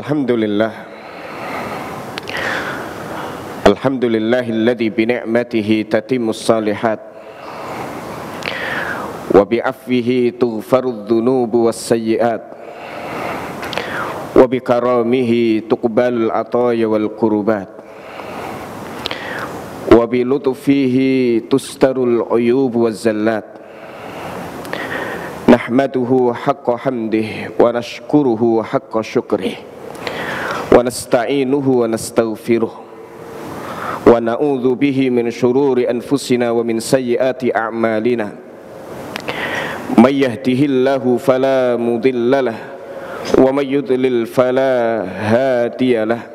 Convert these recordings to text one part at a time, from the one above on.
Alhamdulillah. Alhamdulillahilladzi bi ni'matihi tatimmus shalihat wa bi 'afwihi tughfarudz dzunubu was sayyi'at wa bi karamihi tuqbalul ataya wal qurubat wa bi lutfihi tustarul uyub waz zallat. Nahmaduhu haqqa hamdihi wa nashkuruhu haqqa syukrihi wa nasta'inuhu wa nastaghfiruh wa na'udzu bihi min syururi anfusina wa min sayyiati a'malina. May yahdihillahu fala mudhillalah wa may yudlil fala hadiyalah.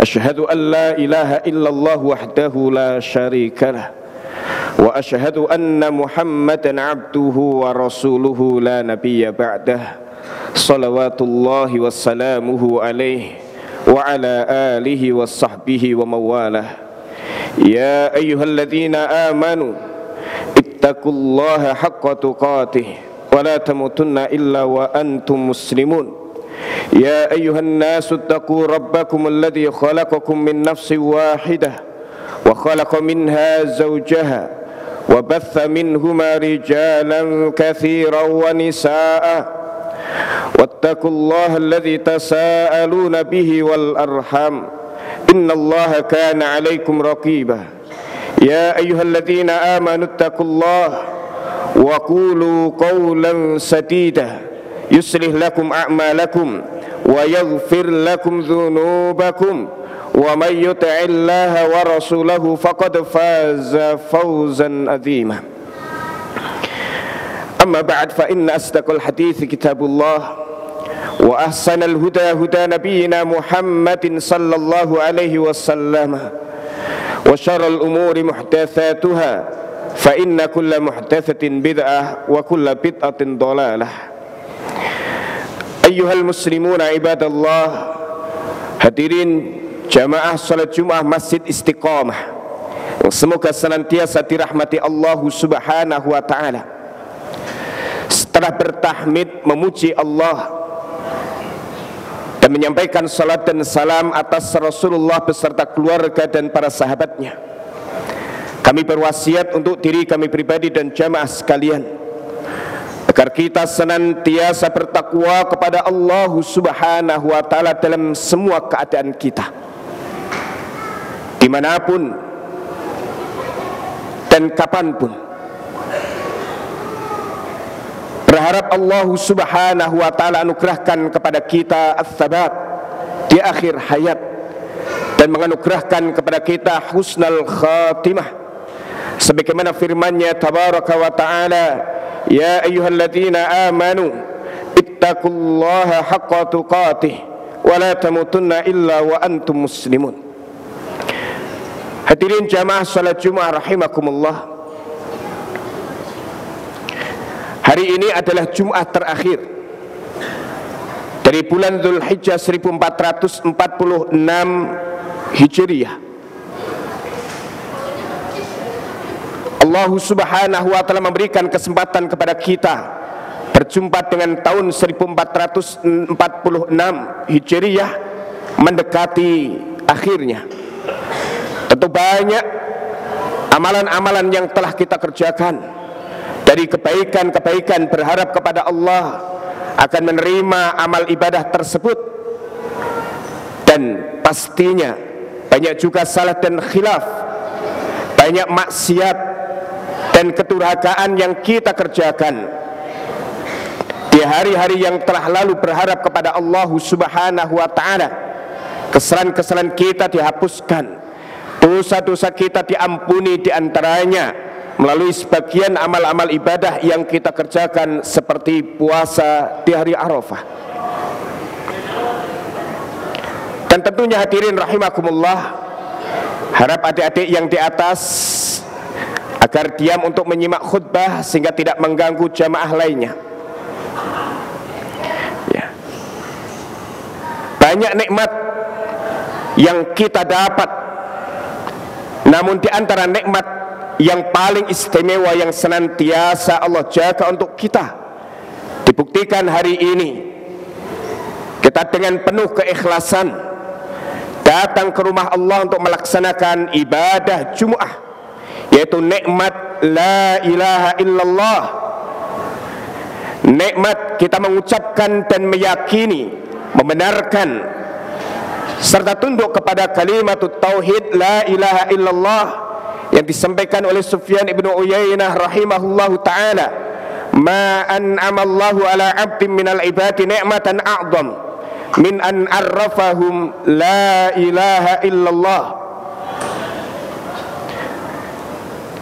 Asyhadu an la ilaha illallah wahdahu la syarikalah wa asyhadu anna Muhammadan abduhu wa rasuluhu la nabiyya ba'dah. Salawatullahi wassalamuhu alaihi wa ala alihi wa sahbihi wa mawalah. Ya ayyuhalladzina amanu ittaqullaha haqqa tuqatih wa la tamutunna illa wa antum muslimun. Ya ayyuhan nasu ittaqu rabbakum alladzi khalaqakum min nafsin wahidah wa khalaqa minha zawjaha wa batha minhuma rijalan katsiran wa nisaa. Wattaqullaha alladzi tasaaluna bihi wal arham innallaha kana 'alaikum raqiba. Ya ayyuhalladzina amanu ittaqullaha wa qulu qawlan sadida yuslih lakum a'malakum wa yaghfir lakum dhunubakum wa may yuti'illaha wa rasulahu faqad faza fawzan 'azima. Amma ba'd, fa inna asdaqal hadithi kitabullah wa ahsanal huda huda nabiyyina Muhammadin sallallahu alaihi wasallam wa syarral umuri muhdatsatuha fa inna kulla muhdatsatin bid'ah wa kulla bid'atin dhalalah. Ayyuhal muslimuna ibadallah, hadirin jamaah salat Jumat Masjid Istiqamah, semoga senantiasa dirahmati Allah Subhanahu wa taala. Setelah bertahmid memuji Allah dan menyampaikan salat dan salam atas Rasulullah beserta keluarga dan para sahabatnya, kami berwasiat untuk diri kami pribadi dan jamaah sekalian agar kita senantiasa bertakwa kepada Allah Subhanahu wa taala dalam semua keadaan kita, dimanapun dan kapanpun. Berharap Allah Subhanahu wa taala anugerahkan kepada kita ats-tsabat di akhir hayat dan menganugerahkan kepada kita husnul khatimah, sebagaimana firman-Nya tabaraka wa taala, ya ayyuhalladzina amanu ittaqullaha haqqa tuqatih wa la tamutunna illa wa antum muslimun. Hadirin jamaah salat Jumat rahimakumullah, hari ini adalah Jumat terakhir dari bulan Dzulhijjah 1446 Hijriah. Allah Subhanahu wa taala memberikan kesempatan kepada kita berjumpa dengan tahun 1446 Hijriah mendekati akhirnya. Tentu banyak amalan-amalan yang telah kita kerjakan dari kebaikan-kebaikan, berharap kepada Allah akan menerima amal ibadah tersebut. Dan pastinya banyak juga salah dan khilaf, banyak maksiat dan kedurhakaan yang kita kerjakan di hari-hari yang telah lalu. Berharap kepada Allah Subhanahu wa taala kesalahan-kesalahan kita dihapuskan, dosa-dosa kita diampuni, diantaranya melalui sebagian amal-amal ibadah yang kita kerjakan seperti puasa di hari Arafah. Dan tentunya hadirin rahimakumullah, harap adik-adik yang di atas agar diam untuk menyimak khutbah sehingga tidak mengganggu jamaah lainnya. Ya. Banyak nikmat yang kita dapat, namun di antara nikmat yang paling istimewa yang senantiasa Allah jaga untuk kita dibuktikan hari ini kita dengan penuh keikhlasan datang ke rumah Allah untuk melaksanakan ibadah Jumu'ah, yaitu nikmat la ilaha illallah. Nikmat kita mengucapkan dan meyakini, membenarkan serta tunduk kepada kalimat tauhid la ilaha illallah yang disampaikan oleh Sufyan ibnu Uyainah rahimahullahu ta'ala, ma an'ama Allahu ala 'abdin minal ibadi ni'matan a'dham min an arrafahum la ilaha illallah.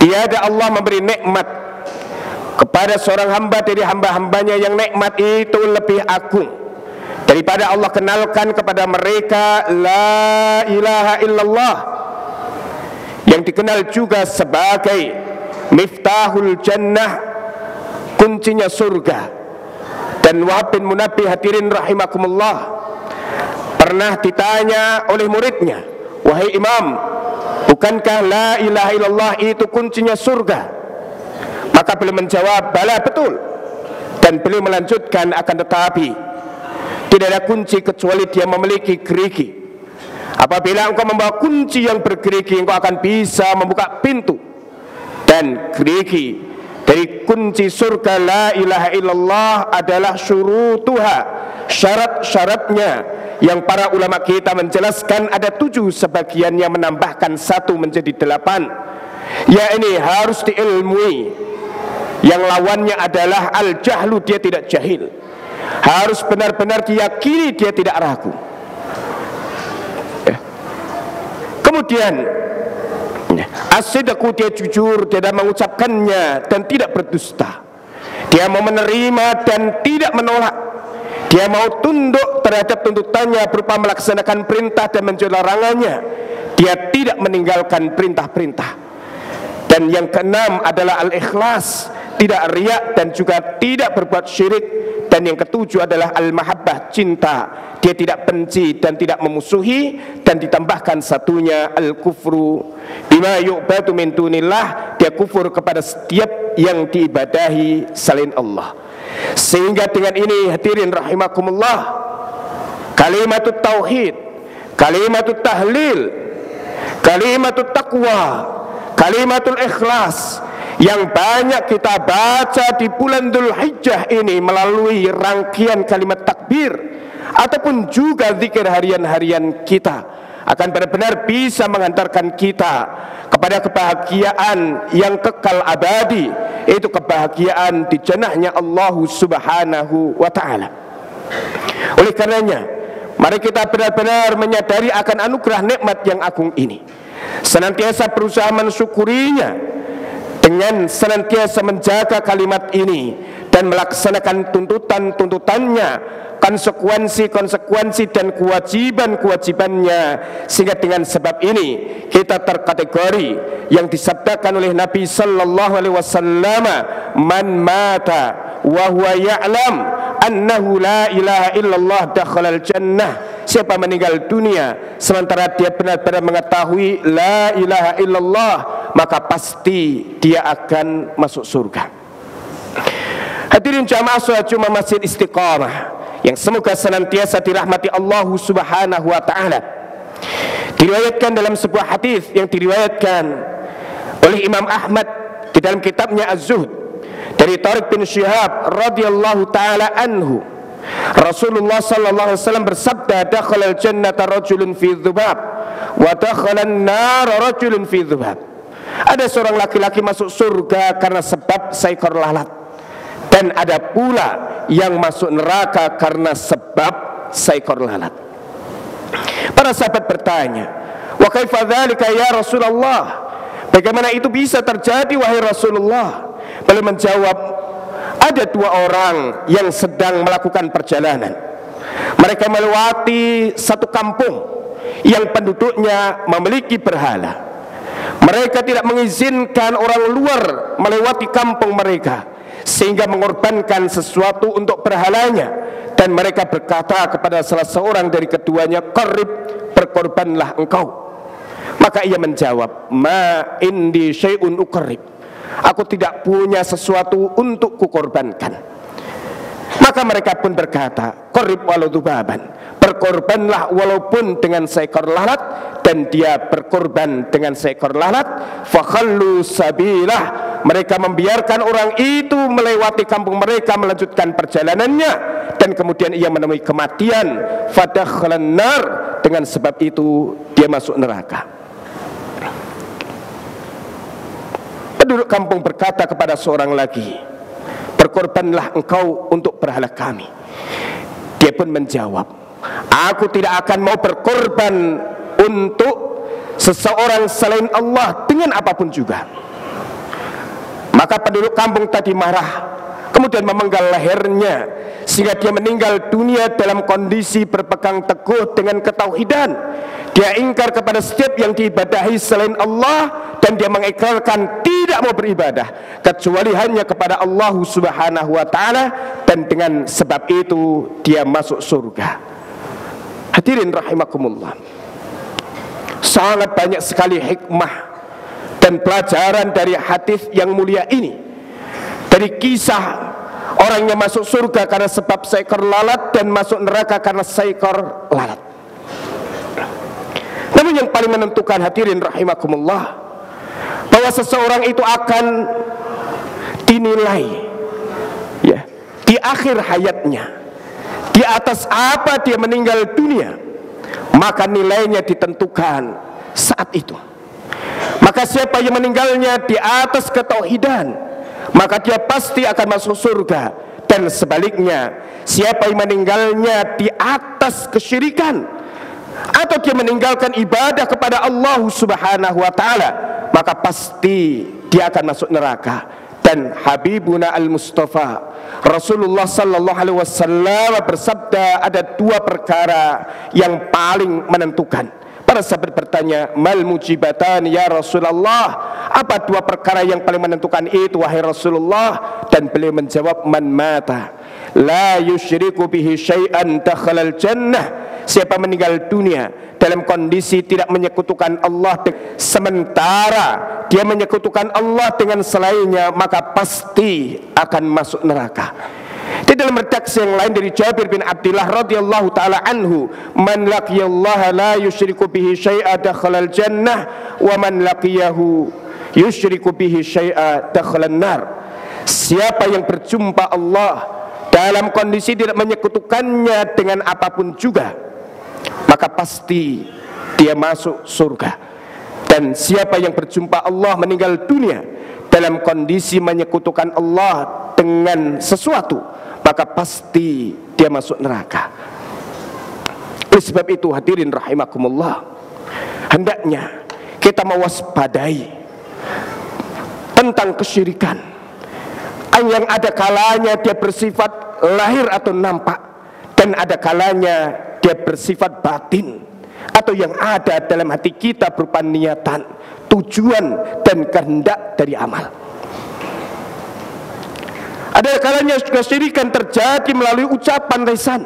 Tiada Allah memberi nikmat kepada seorang hamba dari hamba-hambanya yang nikmat itu lebih agung daripada Allah kenalkan kepada mereka la ilaha illallah, yang dikenal juga sebagai miftahul jannah, kuncinya surga. Dan Wahab bin Munabbih, hadirin rahimakumullah, pernah ditanya oleh muridnya, wahai imam, bukankah la ilaha illallah itu kuncinya surga? Maka beliau menjawab, bala, betul. Dan beliau melanjutkan, akan tetapi tidak ada kunci kecuali dia memiliki gerigi. Apabila engkau membawa kunci yang bergerigi, engkau akan bisa membuka pintu. Dan gerigi dari kunci surga la ilaha illallah adalah syurutuha, syarat-syaratnya, yang para ulama kita menjelaskan ada 7, sebagiannya menambahkan 1 menjadi 8. Yakni harus diilmui, yang lawannya adalah al-jahlu, dia tidak jahil. Harus benar-benar diyakini, dia tidak ragu. Kemudian as-sidqu, dia jujur, dia tidak mengucapkannya dan tidak berdusta. Dia mau menerima dan tidak menolak. Dia mau tunduk terhadap tuntutannya berupa melaksanakan perintah dan menjauhi larangannya. Dia tidak meninggalkan perintah-perintah. Dan yang keenam adalah al-ikhlas, tidak riak dan juga tidak berbuat syirik. Dan yang ketujuh adalah al-mahabbah, cinta. Dia tidak benci dan tidak memusuhi. Dan ditambahkan satunya al-kufru bima yu'badu min dunillah, dia kufur kepada setiap yang diibadahi selain Allah. Sehingga dengan ini, hadirin rahimakumullah, kalimatut tauhid, kalimatut tahlil, kalimatut taqwa, kalimatul ikhlas yang banyak kita baca di bulan Dzulhijjah ini melalui rangkaian kalimat takbir ataupun juga zikir harian-harian kita, akan benar-benar bisa mengantarkan kita kepada kebahagiaan yang kekal abadi, yaitu kebahagiaan di jannahnya Allah Subhanahu wa ta'ala. Oleh karenanya, mari kita benar-benar menyadari akan anugerah nikmat yang agung ini, senantiasa berusaha mensyukurinya dengan senantiasa menjaga kalimat ini dan melaksanakan tuntutan-tuntutannya, konsekuensi-konsekuensi dan kewajiban-kewajibannya, sehingga dengan sebab ini kita terkategori yang disabdakan oleh Nabi sallallahu alaihi wasallam, man mata wa huwa ya'lam annahu la ilaha illallah dakhalal jannah. Siapa meninggal dunia sementara dia benar-benar mengetahui la ilaha illallah, maka pasti dia akan masuk surga. Hadirin jamaah salat Jumat Masjid Istiqamah yang semoga senantiasa dirahmati Allah Subhanahu wa ta'ala. Diriwayatkan dalam sebuah hadis yang diriwayatkan oleh Imam Ahmad di dalam kitabnya Az-Zuhd dari Tariq bin Syihab radhiyallahu ta'ala anhu, Rasulullah sallallahu alaihi wasallam bersabda, dakhalal jannata rajulun fi dzubab wa dakhalan nar rajulun fi dzubab. Ada seorang laki-laki masuk surga karena sebab seekor lalat, dan ada pula yang masuk neraka karena sebab seekor lalat. Para sahabat bertanya, wa kaifa dzalika ya Rasulullah? Bagaimana itu bisa terjadi wahai Rasulullah? Beliau menjawab, ada 2 orang yang sedang melakukan perjalanan. Mereka melewati satu kampung yang penduduknya memiliki berhala. Mereka tidak mengizinkan orang luar melewati kampung mereka, sehingga mengorbankan sesuatu untuk berhalanya. Dan mereka berkata kepada salah seorang dari keduanya, qarib, berkorbanlah engkau. Maka ia menjawab, ma indi syai'un uqarrib, aku tidak punya sesuatu untuk kukorbankan. Maka Maka mereka pun berkata, qarib walau dubaban, berkorbanlah walaupun dengan seekor lalat. Dan dia berkorban dengan seekor lalat. Fakhallu sabilah, mereka membiarkan orang itu melewati kampung mereka, melanjutkan perjalanannya, dan kemudian ia menemui kematian. Fadakhalan nar, dengan sebab itu dia masuk neraka. Penduduk kampung berkata kepada seorang lagi, berkorbanlah engkau untuk berhala kami. Dia pun menjawab, aku tidak akan mau berkorban untuk seseorang selain Allah dengan apapun juga. Maka penduduk kampung tadi marah, kemudian memenggal lehernya sehingga dia meninggal dunia dalam kondisi berpegang teguh dengan ketauhidan. Dia ingkar kepada setiap yang diibadahi selain Allah, dan dia mengikrarkan tidak mau beribadah kecuali hanya kepada Allah Subhanahu wa ta'ala, dan dengan sebab itu dia masuk surga. Hadirin rahimakumullah, sangat banyak sekali hikmah dan pelajaran dari hadis yang mulia ini, dari kisah orang yang masuk surga karena sebab seekor lalat dan masuk neraka karena seekor lalat. Namun yang paling menentukan, hadirin rahimakumullah, bahwa seseorang itu akan dinilai ya di akhir hayatnya, di atas apa dia meninggal dunia, maka nilainya ditentukan saat itu. Maka siapa yang meninggalnya di atas ketauhidan, maka dia pasti akan masuk surga. Dan sebaliknya, siapa yang meninggalnya di atas kesyirikan, atau dia meninggalkan ibadah kepada Allah Subhanahu wa ta'ala, maka pasti dia akan masuk neraka. Dan Habibuna al-Mustafa Rasulullah sallallahu alaihi wasallam bersabda, ada dua perkara yang paling menentukan. Para sahabat bertanya, mal mujibatan ya Rasulullah, apa dua perkara yang paling menentukan itu wahai Rasulullah? Dan beliau menjawab, man mata la yusyriku bihi syai'an dakhalal jannah, siapa meninggal dunia dalam kondisi tidak menyekutukan Allah, sementara dia menyekutukan Allah dengan selainnya, maka pasti akan masuk neraka. Di dalam redaksi yang lain dari Jabir bin Abdullah radhiyallahu taala anhu, man laqiyallaha la yusyriku bihi syai'a dakhalal jannah wa man laqiyahu yusyriku bihi syai'a dakhalan nar. Siapa yang berjumpa Allah dalam kondisi tidak menyekutukannya dengan apapun juga, maka pasti dia masuk surga. Dan siapa yang berjumpa Allah meninggal dunia dalam kondisi menyekutukan Allah dengan sesuatu, maka pasti dia masuk neraka. Oleh sebab itu, hadirin rahimakumullah, hendaknya kita mewaspadai tentang kesyirikan yang ada kalanya dia bersifat lahir atau nampak, dan ada kalanya dia bersifat batin atau yang ada dalam hati kita berupa niatan, tujuan dan kehendak dari amal. Ada kalanya kesyirikan terjadi melalui ucapan lisan,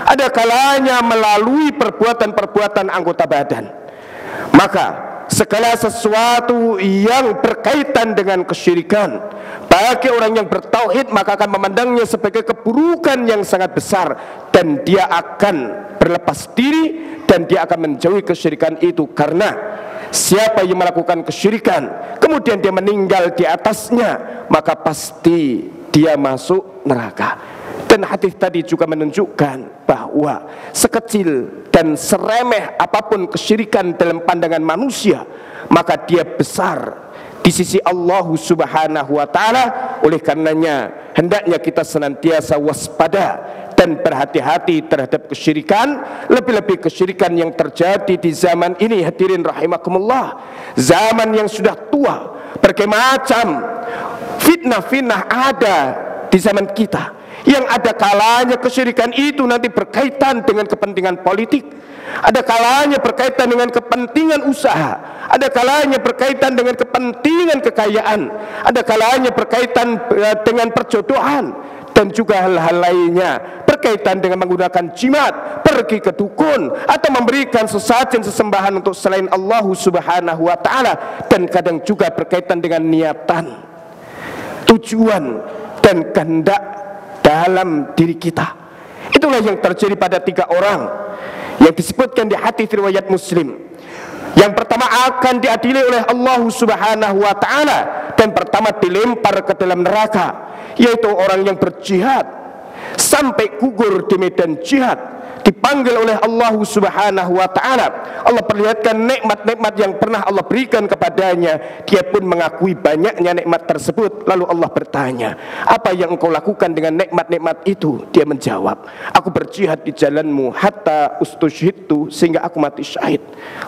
ada kalanya melalui perbuatan-perbuatan anggota badan. Maka segala sesuatu yang berkaitan dengan kesyirikan bagi orang yang bertauhid, maka akan memandangnya sebagai keburukan yang sangat besar, dan dia akan berlepas diri dan dia akan menjauhi kesyirikan itu. Karena siapa yang melakukan kesyirikan kemudian dia meninggal di atasnya, maka pasti dia masuk neraka. Dan hadis tadi juga menunjukkan bahwa sekecil dan seremeh apapun kesyirikan dalam pandangan manusia, maka dia besar di sisi Allah Subhanahu wa ta'ala. Oleh karenanya hendaknya kita senantiasa waspada dan berhati-hati terhadap kesyirikan, lebih-lebih kesyirikan yang terjadi di zaman ini, hadirin rahimakumullah, zaman yang sudah tua. Berbagai macam fitnah-fitnah ada di zaman kita, yang ada kalanya kesyirikan itu nanti berkaitan dengan kepentingan politik, ada kalanya berkaitan dengan kepentingan usaha, ada kalanya berkaitan dengan kepentingan kekayaan, ada kalanya berkaitan dengan perjodohan, dan juga hal-hal lainnya berkaitan dengan menggunakan jimat, pergi ke dukun, atau memberikan sesajen sesembahan untuk selain Allah Subhanahu wa ta'ala. Dan kadang juga berkaitan dengan niatan, tujuan dan kehendak dalam diri kita. Itulah yang terjadi pada 3 orang yang disebutkan di hadis riwayat Muslim. Yang pertama akan diadili oleh Allah Subhanahu wa taala dan pertama dilempar ke dalam neraka, yaitu orang yang berjihad sampai gugur di medan jihad, dipanggil oleh Allah Subhanahu wa taala. Allah perlihatkan nikmat-nikmat yang pernah Allah berikan kepadanya. Dia pun mengakui banyaknya nikmat tersebut. Lalu Allah bertanya, "Apa yang engkau lakukan dengan nikmat-nikmat itu?" Dia menjawab, "Aku berjihad di jalanmu hatta ustushhidtu, sehingga aku mati syahid."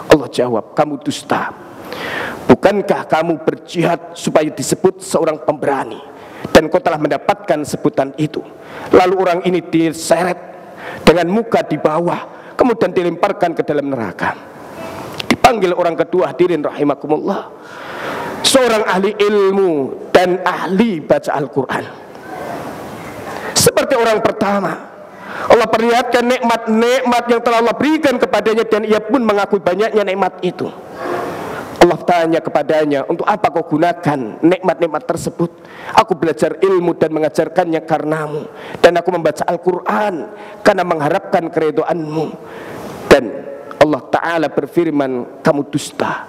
Allah jawab, "Kamu dusta. Bukankah kamu berjihad supaya disebut seorang pemberani? Dan kau telah mendapatkan sebutan itu." Lalu orang ini diseret dengan muka di bawah, kemudian dilemparkan ke dalam neraka. Dipanggil orang kedua, hadirin rahimakumullah, seorang ahli ilmu dan ahli baca Al-Quran. Seperti orang pertama, Allah perlihatkan nikmat-nikmat yang telah Allah berikan kepadanya, dan ia pun mengakui banyaknya nikmat itu. Allah tanya kepadanya, "Untuk apa kau gunakan nikmat-nikmat tersebut?" "Aku belajar ilmu dan mengajarkannya karenamu, dan aku membaca Al-Quran karena mengharapkan keridhaanmu." Dan Allah Ta'ala berfirman, "Kamu dusta.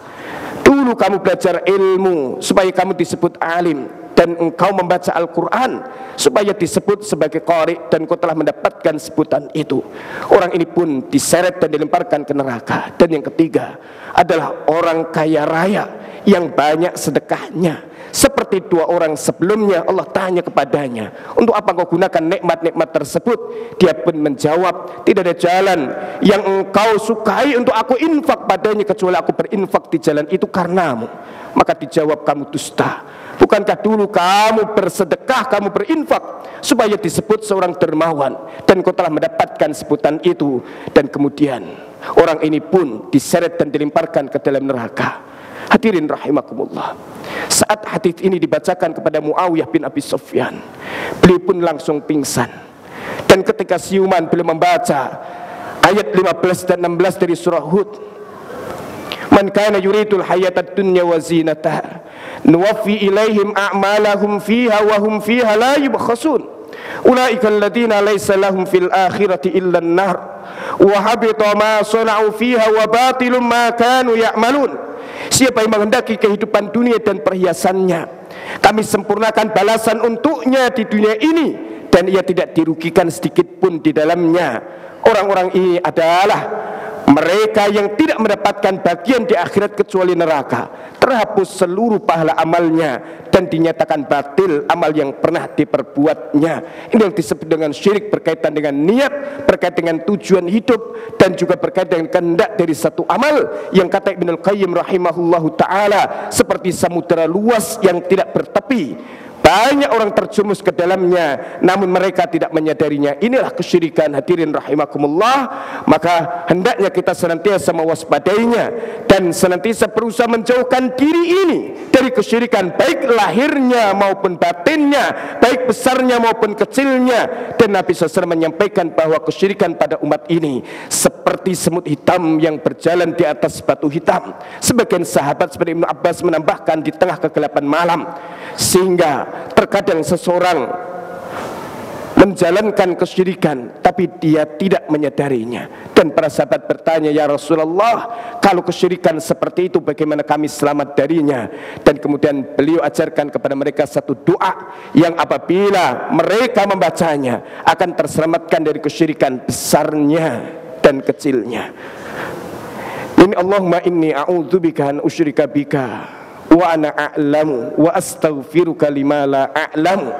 Dulu kamu belajar ilmu supaya kamu disebut alim, dan engkau membaca Al-Quran supaya disebut sebagai qari, dan kau telah mendapatkan sebutan itu." Orang ini pun diseret dan dilemparkan ke neraka. Dan yang ketiga adalah orang kaya raya yang banyak sedekahnya. Seperti 2 orang sebelumnya, Allah tanya kepadanya, "Untuk apa kau gunakan nikmat-nikmat tersebut?" Dia pun menjawab, "Tidak ada jalan yang engkau sukai untuk aku infak padanya kecuali aku berinfak di jalan itu karenamu." Maka dijawab, "Kamu dusta. Bukankah dulu kamu bersedekah, kamu berinfak supaya disebut seorang dermawan, dan kau telah mendapatkan sebutan itu." Dan kemudian orang ini pun diseret dan dilemparkan ke dalam neraka. Hadirin rahimakumullah, saat hadis ini dibacakan kepada Muawiyah bin Abi Sufyan, beliau pun langsung pingsan. Dan ketika siuman beliau membaca ayat 15 dan 16 dari surah Hud, "Man kana yuridul hayatad dunya wa zinataha nuwaffi ilaihim a'malahum fiha wa hum fiha la yubkhasun. Ulaika alladziina laysa lahum fil akhirati illa an-nar wa habita ma sana'u fiha wa batilun ma kanu ya'malun." Siapa yang menghendaki kehidupan dunia dan perhiasannya, kami sempurnakan balasan untuknya di dunia ini, dan ia tidak dirugikan sedikit pun di dalamnya. Orang-orang ini adalah mereka yang tidak mendapatkan bagian di akhirat kecuali neraka. Terhapus seluruh pahala amalnya dan dinyatakan batil amal yang pernah diperbuatnya. Ini yang disebut dengan syirik, berkaitan dengan niat, berkaitan dengan tujuan hidup, dan juga berkaitan dengan kehendak dari satu amal yang kata Ibnul Qayyim rahimahullahu ta'ala seperti samudera luas yang tidak bertepi. Banyak orang terjumus ke dalamnya, namun mereka tidak menyadarinya. Inilah kesyirikan, hadirin rahimakumullah. Maka hendaknya kita senantiasa mewaspadainya dan senantiasa berusaha menjauhkan diri ini dari kesyirikan, baik lahirnya maupun batinnya, baik besarnya maupun kecilnya. Dan Nabi SAW menyampaikan bahwa kesyirikan pada umat ini seperti semut hitam yang berjalan di atas batu hitam. Sebagian sahabat seperti Ibnu Abbas menambahkan di tengah kegelapan malam, sehingga terkadang seseorang menjalankan kesyirikan tapi dia tidak menyadarinya. Dan para sahabat bertanya, "Ya Rasulullah, kalau kesyirikan seperti itu bagaimana kami selamat darinya?" Dan kemudian beliau ajarkan kepada mereka satu doa yang apabila mereka membacanya akan terselamatkan dari kesyirikan besarnya dan kecilnya. Ini, Allahumma inni a'udzubika an usyrika bika wa ana a'lamu wa astaghfiruka lima la a'lamu.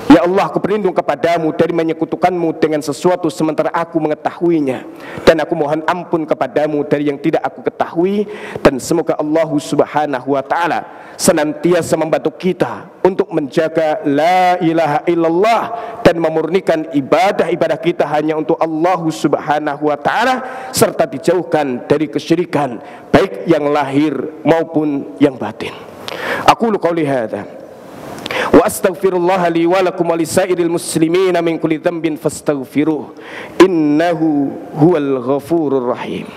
Ya Allah, aku berlindung kepadamu dari menyekutukanmu dengan sesuatu sementara aku mengetahuinya, dan aku mohon ampun kepadamu dari yang tidak aku ketahui. Dan semoga Allah Subhanahu wa ta'ala senantiasa membantu kita untuk menjaga la ilaha illallah dan memurnikan ibadah-ibadah kita hanya untuk Allah Subhanahu wa ta'ala, serta dijauhkan dari kesyirikan baik yang lahir maupun yang batin. Aqulu qouli hadza wa astaghfirullah li wa lakum wa lisairil muslimina min kulli dhanbin fastaghfiruh innahu huwal ghafurur rahim.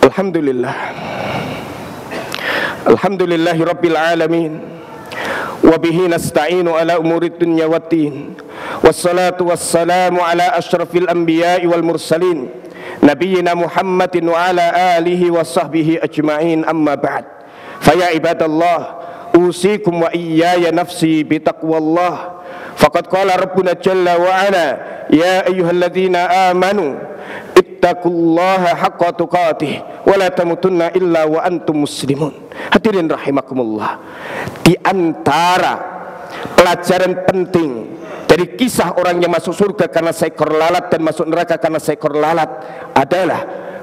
Alhamdulillah. Alhamdulillahi rabbil alamin. Wa bihi nasta'inu ala umurid dunya waddin. Wassalatu wassalamu ala asyrafil anbiya'i wal mursalin, nabiyyina Muhammadin wa ala alihi wa sahbihi ajma'in, amma ba'd. Faya ibadallah, usikum wa iyaya nafsi bitaqwallah. Faqad qala Rabbuna jalla wa ala, ya ayyuhalladzina amanu ittaqullaha haqqa tuqatih wa la tamutunna illa wa antum muslimun. Hadirin rahimakumullah, di antara pelajaran penting dari kisah orang yang masuk surga karena seekor lalat dan masuk neraka karena seekor lalat adalah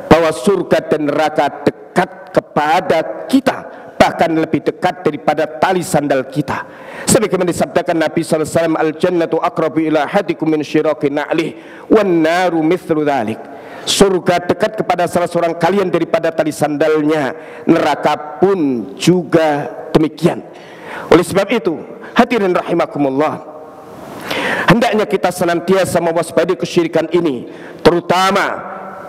bahwa surga dan neraka dekat kepada kita, bahkan lebih dekat daripada tali sandal kita. Sebagaimana disabdakan Nabi SAW, al-jannatu aqrabu ila ahadikum min syiraqi na'lih wan naru mithlu dhalik. Surga dekat kepada salah seorang kalian daripada tali sandalnya, neraka pun juga demikian. Oleh sebab itu, hadirin rahimakumullah, hendaknya kita senantiasa mewaspadai kesyirikan ini, terutama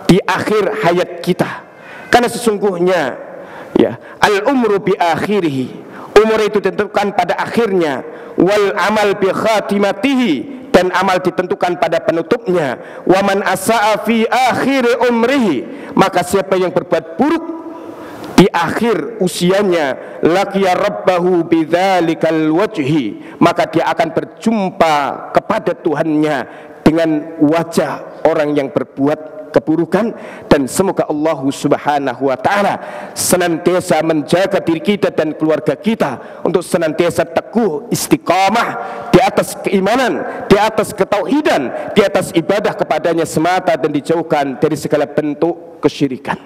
di akhir hayat kita. Karena sesungguhnya ya, al-umru bi akhirih, umur itu ditentukan pada akhirnya, wal amal bi khatimatihi, dan amal ditentukan pada penutupnya. Wa man asa'a fi akhir umrihi, maka siapa yang berbuat buruk di akhir usianya, laqiya rabbahu bidzalikal wajhi, maka dia akan berjumpa kepada Tuhannya dengan wajah orang yang berbuat keburukan. Dan semoga Allah Subhanahu wa ta'ala senantiasa menjaga diri kita dan keluarga kita untuk senantiasa teguh istiqamah di atas keimanan, di atas ketauhidan, di atas ibadah kepadanya semata, dan dijauhkan dari segala bentuk kesyirikan.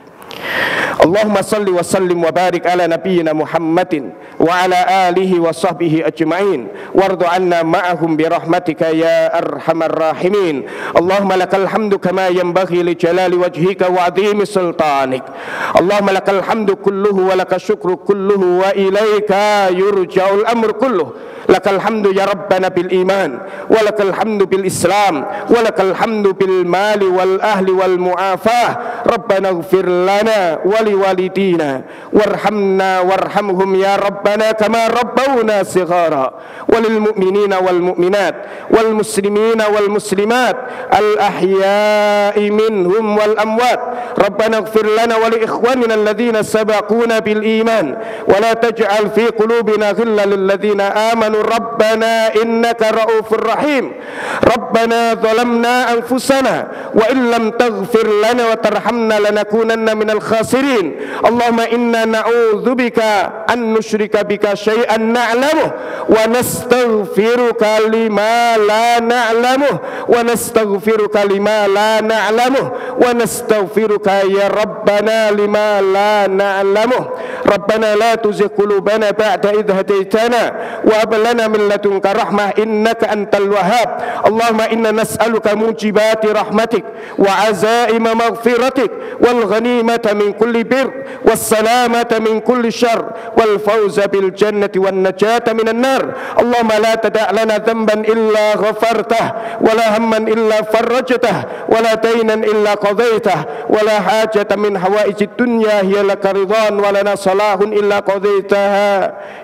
Allahumma salli wa sallim wa barik ala nabiyyina Muhammadin wa ala alihi wa sahbihi ajma'in, wardu anna ma'ahum bi rahmatika ya arhamar rahimin. Allahumma lakal hamdu kama yanbaghi li jalali wajhika wa 'azimi sultanik. Allahumma lakal hamdu kulluhu wa lakal syukru kulluhu wa ilaika yurja'ul amru kulluhu. Lakal hamdu ya Rabbana bil iman, wa lakal hamdu bil islam, wa lakal hamdu bil mali wal ahli wal mu'afah. Rabbana ighfir lana wa li walidina warhamna warhamhum ya Rabbana kama rabbawna shighara. Walil mu'minina wal mu'minat wal muslimina wal muslimat al ahya'i minhum wal amwat. Rabbana ighfir lana wa li ikhwanina alladhina sabaquna bil iman, wa la taj'al fi qulubina ghillan lil ladzina amanu Rabbana innaka ra'ufur rahim. Rabbana zalamna anfusana wa illam taghfir lana wa tarhamna lanakunanna minal khasirin. Allahumma inna na'udzubika an nusyrika bika syai'an na'lamuh wa nastaghfiruka lima la na'lamuh wa nastaghfiruka lima la na'lamuh wa nastaghfiruka ya Rabbana lima la na'lamuh. Rabbana la tuzigh qulubana ba'da idh hadaitana wa hab lana min ladunka rahmah innaka antal wahhab. Allahumma inna nas'aluka mujibati rahmatik wa azaima maghfiratik wal ghanimata min kulli bir was salamata min kulli syarr wal fawza bil jannati wan najata minan nar. Allahumma la tada' lana dhanban illa ghafartah wa la hamman illa farajtah wa la daynan illa qadaitah wa la hajatan min hawaijid dunya hiya laka ridwan wa lana salahun illa qadaitaha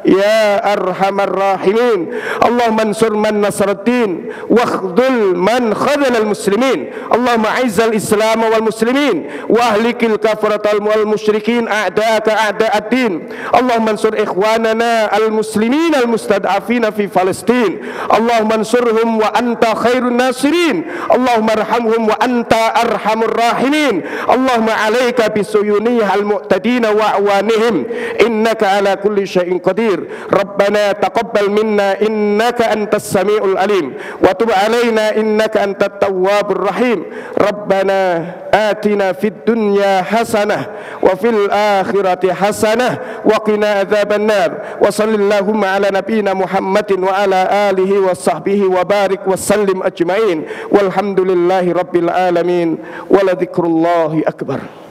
ya arhamar rahimin. Allahumma ansur man nasaraddin wa khdhul man khadhala al-muslimin. Allahumma a'izzal islam wal muslimin wa ahlikil kafarata wal musyrikin a'da'aka a'da'ad-din. Allahumma ansur ikhwanana al-muslimin al-mustad'afina fi Palestin. Allahumma ansurhum wa anta khairun nasirin. Allahumma arhamhum wa anta arhamur rahimin. Allahumma alayka bisuyuniha al-mu'tadina wa awanihim innaka ala kulli syai'in qadir. Rabbana taqabbal minna innaka antas samiul alim wa tub alaina innaka antat tawwabur rahim. Rabbana atina fid dunya hasanah wa fil akhirati hasanah wa qina adzaban nar. Wa sallallahu ala nabiyyina Muhammadin wa ala alihi wa sahbihi wa barik wa sallim ajma'in walhamdulillahi rabbil alamin wa la dzikrullahi akbar.